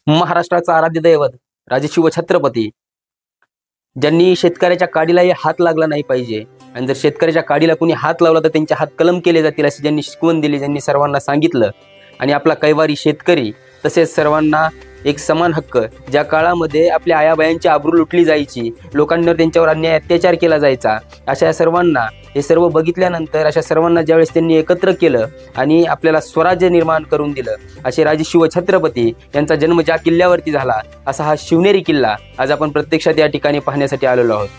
महाराष्ट्राचा आराध्य दैवत राजे शिवछत्रपती ज्यांनी शेतकऱ्याच्या काडीलाही हात लागला नाही पाहिजे आणि जर शेतकऱ्याच्या काडीला कोणी हात लावला तर त्यांचे हात कलम केले जातील असे ज्यांनी शिकवण दिली, ज्यांनी सर्वांना सांगितलं आणि आपला कैवारी शेतकरी तसेच सर्वांना एक समान हक्क, ज्या काळामध्ये आपल्या आयाबायांची आबरू लुटली जायची, लोकांवर त्यांच्यावर अन्याय अत्याचार केला जायचा, अशा सर्वांना हे सर्व बघितल्यानंतर अशा सर्वांना ज्यावेळेस त्यांनी एकत्र केलं आणि आपल्याला स्वराज्य निर्माण करून दिलं, असे राजे शिवछत्रपती यांचा जन्म ज्या किल्ल्यावरती झाला असा हा शिवनेरी किल्ला आज आपण प्रत्यक्षात या ठिकाणी पाहण्यासाठी आलेलो आहोत.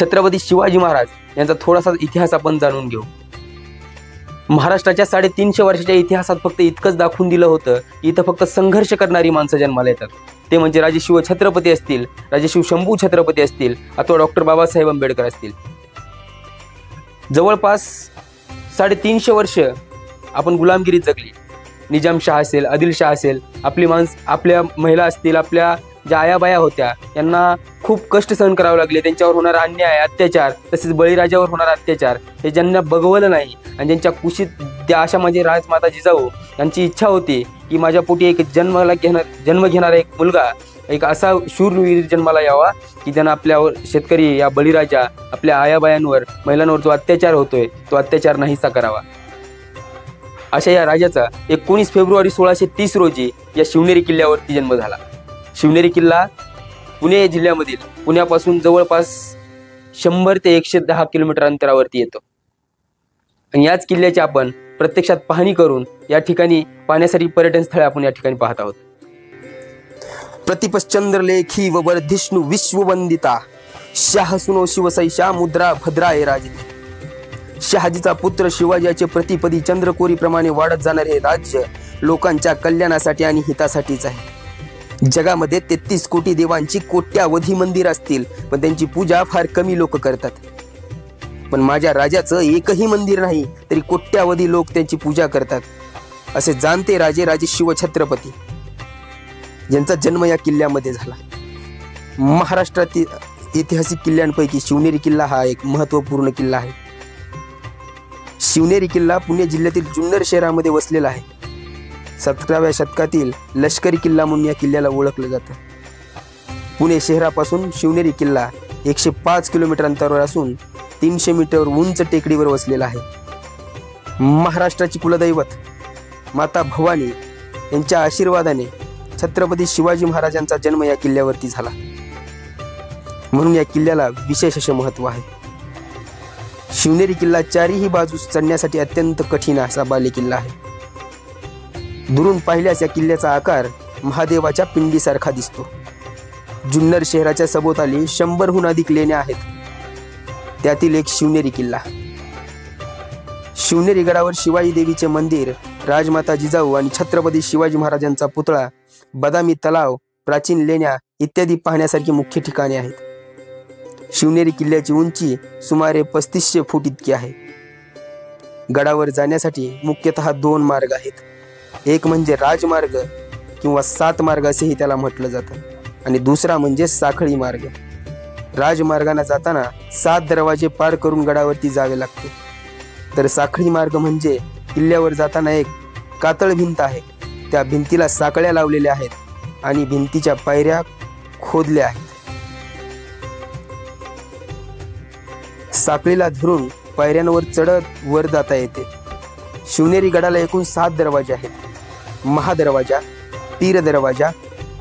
छत्रपती शिवाजी महाराज यांचा थोडासा इतिहास आपण जाणून घेऊ. महाराष्ट्राच्या 350 वर्षाच्या इतिहासात फक्त इतकंच दाखवून दिलं होतं की इथं फक्त संघर्ष करणारी माणसं जन्माला येतात. ते म्हणजे राजे शिवछत्रपती असतील, राजे शिवशंभू छत्रपती असतील अथवा डॉक्टर बाबासाहेब आंबेडकर असतील. जवळपास 350 वर्ष आपण गुलामगिरीत जगली. निजामशाह असेल, आदिलशाह असेल, आपल्या महिला असतील, आपल्या ज्या आयाबाया होत्या यांना खूप कष्ट सहन करावे लागले. त्यांच्यावर होणारा अन्याय, अत्याचार, तसेच बळीराजावर होणारा अत्याचार हे ज्यांना बघवलं नाही आणि ज्यांच्या कुशीत त्या अशा म्हणजे राजमाता जिजाऊ यांची इच्छा होती की माझ्या पोटी एक जन्म घेणारा एक मुलगा, एक असा शूरवीर जन्माला यावा की त्यांना आपल्यावर शेतकरी या बळीराजा आपल्या आयाबायांवर, महिलांवर जो अत्याचार होतोय तो अत्याचार नाहीसा करावा. अशा या राजाचा 19 फेब्रुवारी 1630 रोजी या शिवनेरी किल्ल्यावरती जन्म झाला. शिवनेरी किल्ला पुणे जिल्ह्यामधील, पुण्यापासून जवळपास 100 ते 110 किलोमीटर अंतरावरती येतो. आणि याच किल्ल्याची आपण प्रत्यक्षात पाहणी करून या ठिकाणी पाहण्यासाठी पर्यटन स्थळे आपण या ठिकाणी पाहत आहोत. प्रतिपश्चंद्रलेखी व वर्धिष्णू विश्ववंदिता शाह सुनो शिवसैषा मुद्रा भद्राय राजिते. शहाजीचा पुत्र शिवाजीचे प्रतिपदी चंद्रकोरीप्रमाणे वाढत जाणारे हे राज्य लोकांच्या कल्याणासाठी आणि हितासाठीच आहे. जगामध्ये 33 कोटी देवांची कोट्यावधी मंदिर असतील पण त्यांची पूजा फार कमी लोक करतात. पण माझ्या राजाचं एकही मंदिर नाही तरी कोट्यावधी लोक त्यांची पूजा करतात. असे जाणते राजे शिवछत्रपती यांचा जन्म या किल्ल्यामध्ये झाला. महाराष्ट्रातील ऐतिहासिक किल्ल्यांपैकी शिवनेरी किल्ला हा एक महत्त्वपूर्ण किल्ला आहे. शिवनेरी किल्ला पुणे जिल्ह्यातील जुन्नर शहरामध्ये वसलेला आहे. 17व्या शतकातील लष्करी किल्ला म्हणून या किल्ल्याला ओळखलं जातं. पुणे शहरापासून शिवनेरी किल्ला 105 किलोमीटर अंतरावर असून 300 मीटर उंच टेकडीवर वसलेला आहे. महाराष्ट्राची कुलदैवत माता भवानी यांच्या आशीर्वादाने छत्रपती शिवाजी महाराजांचा जन्म या किल्ल्यावरती झाला. म्हणून या किल्ल्याला विशेष असे महत्त्व आहे. शिवनेरी किल्ला चारीही बाजूस चढण्यासाठी अत्यंत कठीण असा बालेकिल्ला आहे. दुरून पाहिल्यास या किल्ल्याचा आकार महादेवाच्या पिंडीसारखा दिसतो. जुन्नर शहराच्या सभोवताली 100हून अधिक लेण्या आहेत. त्यातील एक शिवनेरी किल्ला. शिवनेरी गडावर शिवाई देवीचे मंदिर, राजमाता जिजाऊ आणि छत्रपती शिवाजी महाराजांचा पुतळा, बदामी तलाव, प्राचीन लेण्या इत्यादी पाहण्यासारखी मुख्य ठिकाणे आहेत. शिवनेरी किल्ल्याची उंची सुमारे 3500 फूट इतकी आहे. गडावर जाण्यासाठी मुख्यतः 2 मार्ग आहेत. एक म्हणजे राजमार्ग किंवा 7 मार्ग असेही त्याला म्हटलं जातं आणि दुसरा म्हणजे साखळी मार्ग. राजमार्गाने जाताना 7 दरवाजे पार करून गडावरती जावे लागते, तर साखळी मार्ग म्हणजे किल्ल्यावर जाताना एक कातळ भिंत आहे, त्या भिंतीला साखळ्या लावलेल्या आहेत आणि भिंतीच्या पायऱ्या खोदल्या आहेत. साखळीला धरून पायऱ्यांवर चढत वर जाता येते. शिवनेरी गडाला एकूण 7 दरवाजे आहेत. महादरवाजा, पीर दरवाजा,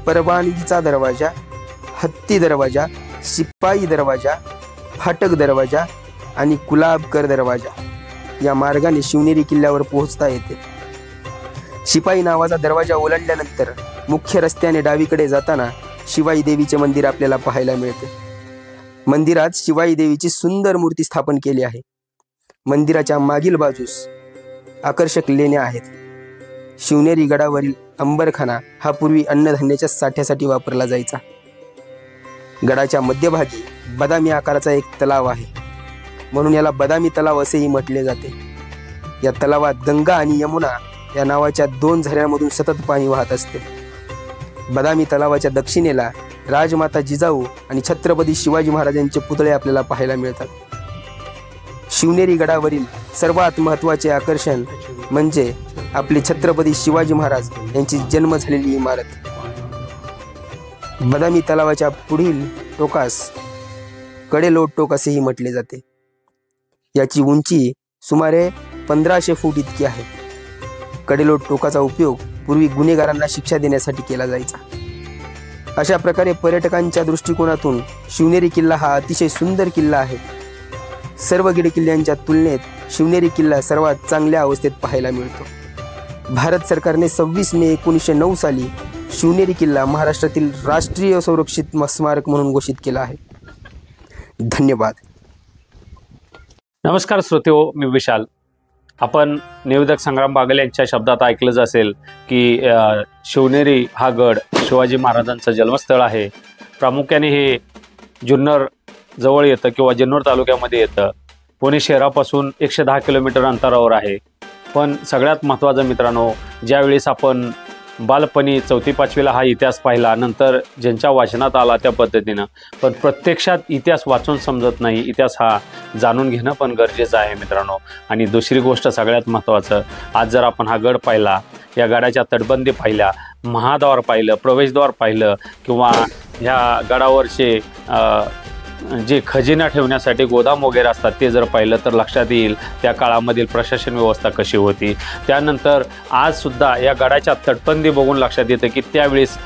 परवानगीचा दरवाजा, हत्ती दरवाजा, शिपाई दरवाजा, फाटक दरवाजा आणि कुलाबकर दरवाजा या मार्गाने शिवनेरी किल्ल्यावर पोहोचता येते. शिपाई नावाचा दरवाजा ओलांडल्यानंतर मुख्य रस्त्याने डावीकडे जाताना शिवाई देवीचे मंदिर आपल्याला पाहायला मिळते. मंदिरात शिवाई देवीची सुंदर मूर्ती स्थापन केली आहे. मंदिराच्या मागील बाजूस आकर्षक लेण्या आहेत. शिवनेरी गडावरील अंबरखाना हा पूर्वी अन्नधान्याच्या साठ्यासाठी वापरला जायचा. गडाच्या मध्यभागी बदामी आकाराचा एक तलाव आहे, म्हणून याला बदामी तलाव असेही म्हटले जाते. या तलावात गंगा आणि यमुना या नावाच्या 2 झऱ्यांमधून सतत पाणी वाहत असते. बदामी तलावाच्या दक्षिणेला राजमाता जिजाऊ आणि छत्रपती शिवाजी महाराजांचे पुतळे आपल्याला पाहायला मिळतात. शिवनेरी गडावरील सर्वात महत्त्वाचे आकर्षण म्हणजे आपले छत्रपती शिवाजी महाराज यांची जन्म झालेली इमारत। बदामी तलावाच्या पुढील टोकास कडेलोट टोक असेही म्हटले जाते। याची उंची सुमारे 1500 फूट इतकी आहे। कडेलोट टोकाचा उपयोग पूर्वी गुन्हेगारांना शिक्षा देण्यासाठी केला जायचा। अशा प्रकारे पर्यटकांच्या दृष्टिकोनातून शिवनेरी किल्ला हा अतिशय सुंदर किल्ला आहे। सर्व गड किल्ल्यांच्या तुलनेत शिवनेरी किल्ला सर्वात चांगल्या अवस्थेत पाहायला मिळतो। भारत सरकारने 26 मे 1909 साली शिवनेरी किल्ला महाराष्ट्रातील राष्ट्रीय संरक्षित स्मारक म्हणून घोषित केला आहे। धन्यवाद। नमस्कार श्रोतेहो, मी विशाल। आपण निवेदक संग्राम बागल यांच्या शब्दात ऐकलंच असेल की शिवनेरी हा गड शिवाजी महाराजांचं जन्मस्थळ आहे। प्रामुख्याने हे जुन्नर जवळ येतं किंवा जुन्नर तालुक्यामध्ये येतं। पुणे शहरापासून 110 किलोमीटर अंतरावर आहे। पण सगळ्यात महत्त्वाचं मित्रांनो, ज्यावेळेस आपण बालपणी 4वी-5वीला हा इतिहास पाहिला, नंतर ज्यांच्या वाचनात आला त्या पद्धतीनं, पण प्रत्यक्षात इतिहास वाचून समजत नाही। इतिहास हा जाणून घेणं पण गरजेचं आहे मित्रांनो। आणि दुसरी गोष्ट सगळ्यात महत्त्वाचं, आज जर आपण हा गड पाहिला, या गडाच्या तटबंदी पाहिल्या, महाद्वार पाहिलं, प्रवेशद्वार पाहिलं किंवा ह्या गडावरचे जे खजिना ठेवण्यासाठी गोदाम वगैरे असतात ते जर पाहिलं तर लक्षात येईल त्या काळामधील प्रशासन व्यवस्था कशी होती। त्यानंतर आज सुद्धा या गडाच्या तटबंदी बघून लक्षात येतं की त्यावेळेस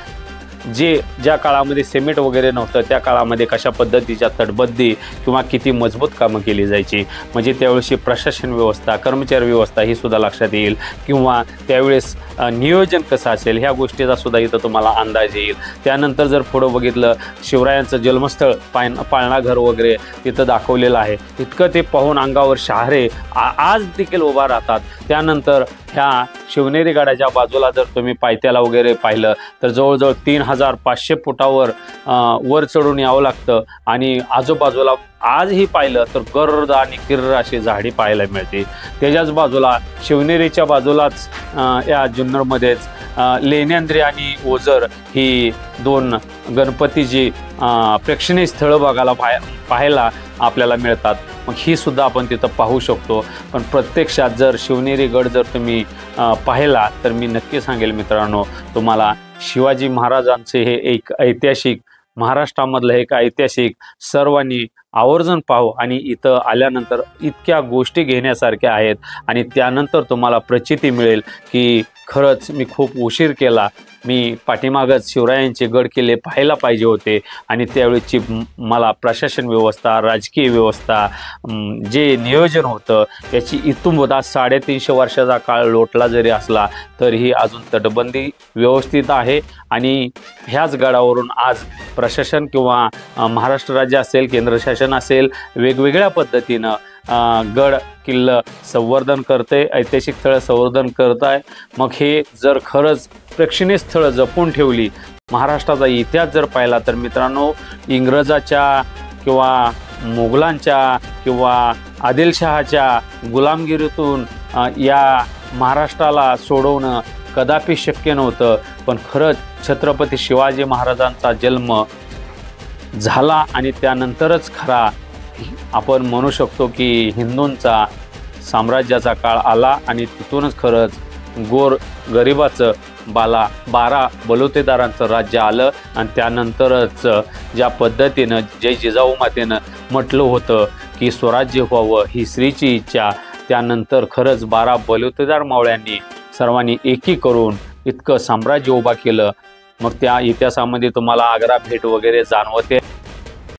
ज्या काळामध्ये सिमेंट वगैरे नव्हतं त्या काळामध्ये कशा पद्धतीच्या तटबंदी किंवा किती मजबूत कामं केली जायची, म्हणजे त्यावेळेसची प्रशासन व्यवस्था, कर्मचारी व्यवस्था ही सुद्धा लक्षात येईल किंवा त्यावेळेस नियोजन कसं असेल ह्या गोष्टीचा सुद्धा इथं तुम्हाला अंदाज येईल। त्यानंतर जर पुढं बघितलं, शिवरायांचं जन्मस्थळ पाळणाघर वगैरे तिथं दाखवलेलं आहे। इतकं ते पाहून अंगावर शहारे आज देखील उभा राहतात। त्यानंतर ह्या शिवनेरी गडाच्या बाजूला जर तुम्ही पायथ्याला वगैरे पाहिलं तर जवळजवळ 3500 फुटावर वर चढून यावं लागतं आणि आजूबाजूला आजही पाहिलं तर गर्द आणि किर्र अशी झाडी पाहायला मिळते। त्याच्याच बाजूला शिवनेरीच्या बाजूलाच या जुन्नरमध्येच लेण्याद्री आणि ओझर ही 2 गणपतीची प्रेक्षणीय स्थळं बघायला पाहायला आपल्याला मिळतात। मग ही सुद्धा आपण तिथं पाहू शकतो। पण प्रत्यक्षात जर शिवनेरी गड जर तुम्ही पाहिला तर मी नक्की सांगेल मित्रांनो, तुम्हाला शिवाजी महाराजांचे हे एक ऐतिहासिक, महाराष्ट्रामधलं एक ऐतिहासिक सर्वांनी आवर्जून पाहू। आणि इथं आल्यानंतर इतक्या गोष्टी घेण्यासारख्या आहेत आणि त्यानंतर तुम्हाला प्रचिती मिळेल की खरंच मी खूप उशीर केला, मी पाठीमागच शिवरायांचे गड किल्ले पाहायला पाहिजे होते आणि त्यावेळेची मला प्रशासन व्यवस्था, राजकीय व्यवस्था, जे नियोजन होतं याची इत्तुंबता 350 वर्षाचा काळ लोटला जरी असला तरीही अजून तटबंदी व्यवस्थित आहे। आणि ह्याच गडावरून आज प्रशासन किंवा महाराष्ट्र राज्य असेल, केंद्र शासन असेल, वेगवेगळ्या पद्धतीनं गड किल्ला संवर्धन करते, ऐतिहासिक स्थळं संवर्धन करत आहे। मग हे जर खरंच प्रेक्षणीय स्थळं जपून ठेवली, महाराष्ट्राचा इतिहास जर पाहिला तर मित्रांनो, इंग्रजाच्या किंवा मुघलांच्या किंवा आदिलशहाच्या गुलामगिरीतून या महाराष्ट्राला सोडवणं कदापि शक्य नव्हतं। पण खरंच छत्रपती शिवाजी महाराजांचा जन्म झाला आणि त्यानंतरच खरा आपण म्हणू शकतो की हिंदूंचा साम्राज्याचा काळ आला आणि तिथूनच खरंच गोर गरिबाचं 12 बलुतेदारांचं राज्य आलं। आणि त्यानंतरच ज्या पद्धतीनं जय जिजाऊ मातेनं म्हटलं होतं की स्वराज्य व्हावं ही स्त्रीची इच्छा, त्यानंतर खरंच 12 बलुतेदार मावळ्यांनी सर्वांनी एकी करून इतकं साम्राज्य उभा केलं। मग त्या इतिहासामध्ये तुम्हाला आग्रा भेट वगैरे जाणवते।